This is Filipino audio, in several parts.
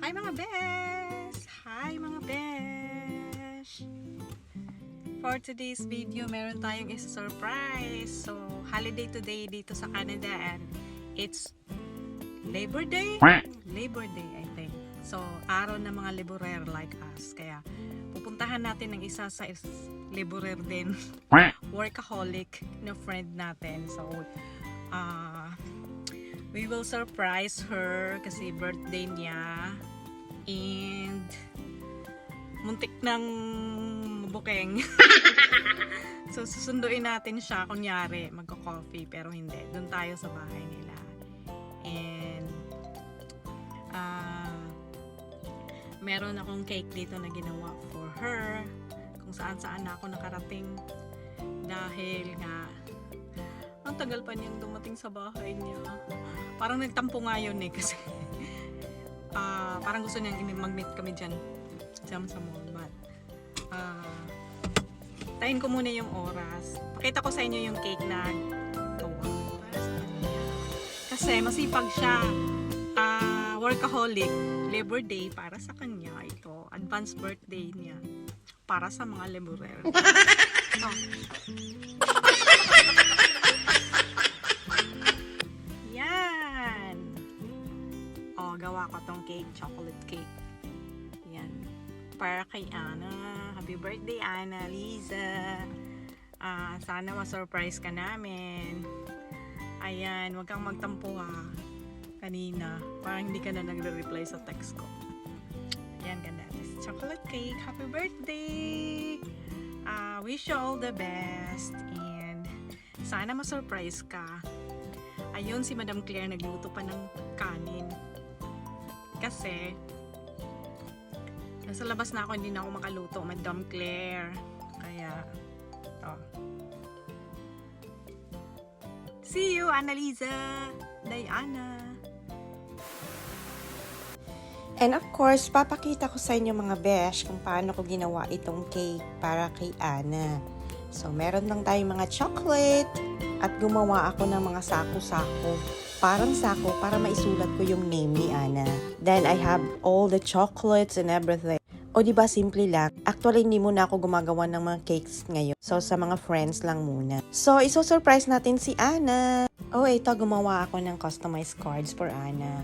Hi mga besh! Hi mga besh! For today's video, meron tayong isa-surprise. So, holiday today dito sa Canada and it's Labor Day? Labor Day, I think. So, araw ng mga laborer like us. Kaya, pupuntahan natin ng isa sa laborer din. Workaholic na friend natin. So, we will surprise her kasi birthday niya and muntik ng bukeng. So susunduin natin siya, kunyari magko-coffee, pero hindi, doon tayo sa bahay nila. And meron akong cake dito na ginawa for her, kung saan na ako nakarating dahil nga ang tagal pa niyang dumating sa bahay niya. Parang nagtampo nga yun eh kasi parang gusto niyang mag-meet kami dyan sa mall. But tayin ko muna yung oras. Pakita ko sa inyo yung cake na gawa para sa kanya. Kasi masipag siya. Workaholic. Labor Day para sa kanya. Ito, advance birthday niya. Para sa mga laborer. Gawa ko tong cake, chocolate cake. Yan. Para kay Ana. Happy birthday, Ana Liza. Sana ma-surprise ka namin. Ayan, wag kang magtampo ha. Kanina, parang hindi ka na nagre-reply sa text ko. Ayan, ganda. This chocolate cake. Happy birthday! Wish you all the best. And sana ma-surprise ka. Ayun, si Madam Claire nagluto pa ng kanin. Kasi nasa labas na ako, hindi na ako makaluto, Madam Claire. Kaya see you, Annalisa, Diana. And of course, papakita ko sa inyo mga besh kung paano ko ginawa itong cake para kay Ana. So, meron lang tayong mga chocolate at gumawa ako ng mga sako-sako. Parang sako para maisulat ko yung name ni Ana. Then I have all the chocolates and everything. O diba simple lang. Actually hindi muna ako gumagawa ng mga cakes ngayon. So sa mga friends lang muna. So iso-surprise natin si Ana. Oh ito, gumawa ako ng customized cards for Ana.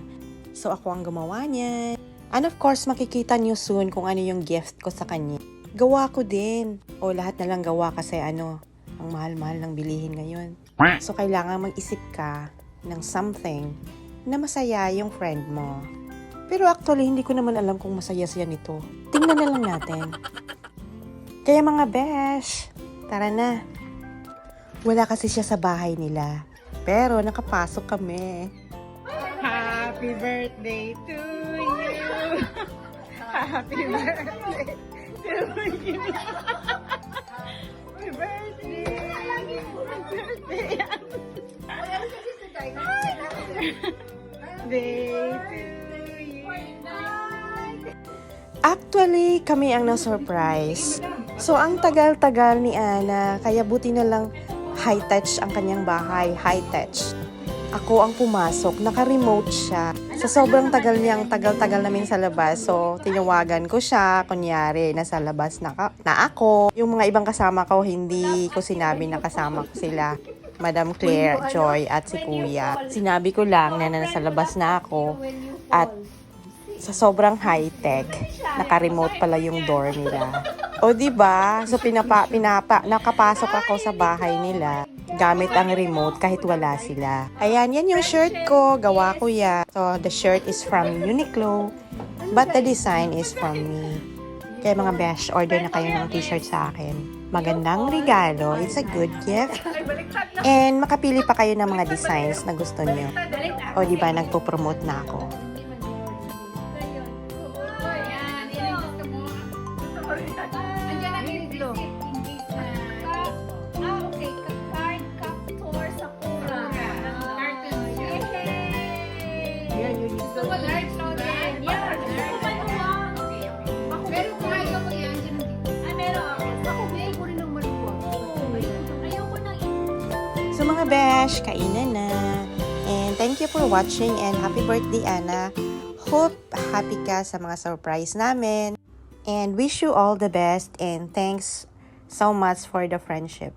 So ako ang gumawa niya. And of course makikita niyo soon kung ano yung gift ko sa kanya. Gawa ko din. O lahat na lang gawa kasi ang mahal-mahal ng bilihin ngayon. So kailangan mag-isip ka ng something na masaya yung friend mo. Pero actually, hindi ko naman alam kung masaya siya nito. Tingnan na lang natin. Kaya mga besh, tara na. Wala kasi siya sa bahay nila. Pero nakapasok kami. Happy birthday to you. Happy birthday to you. Happy birthday. Actually, kami ang na-surprise. So, ang tagal-tagal ni Ana, kaya buti na lang high-touch ang kanyang bahay. High-touch. Ako ang pumasok. Naka-remote siya. Sa sobrang tagal niyang tagal-tagal namin sa labas. So, tinawagan ko siya. Kunyari, nasa labas na ako. Yung mga ibang kasama ko, hindi ko sinabi na kasama ko sila. Madam Claire, Joy, at si Kuya. Sinabi ko lang na nasa labas na ako. At sa sobrang high-tech, naka-remote pala yung door nila. O diba? So nakapasok ako sa bahay nila gamit ang remote kahit wala sila. Ayan, yan yung shirt ko. Gawa ko yan. So the shirt is from Uniqlo, but the design is from me. Kaya mga besh, order na kayo ng t-shirt sa akin. Magandang regalo. It's a good gift. And makapili pa kayo ng mga designs na gusto niyo. O diba, nagpo-promote na ako. So mga besh, kainan na. And thank you for watching and happy birthday, Ana. Hope happy ka sa mga surprise namin. And wish you all the best and thanks so much for the friendship.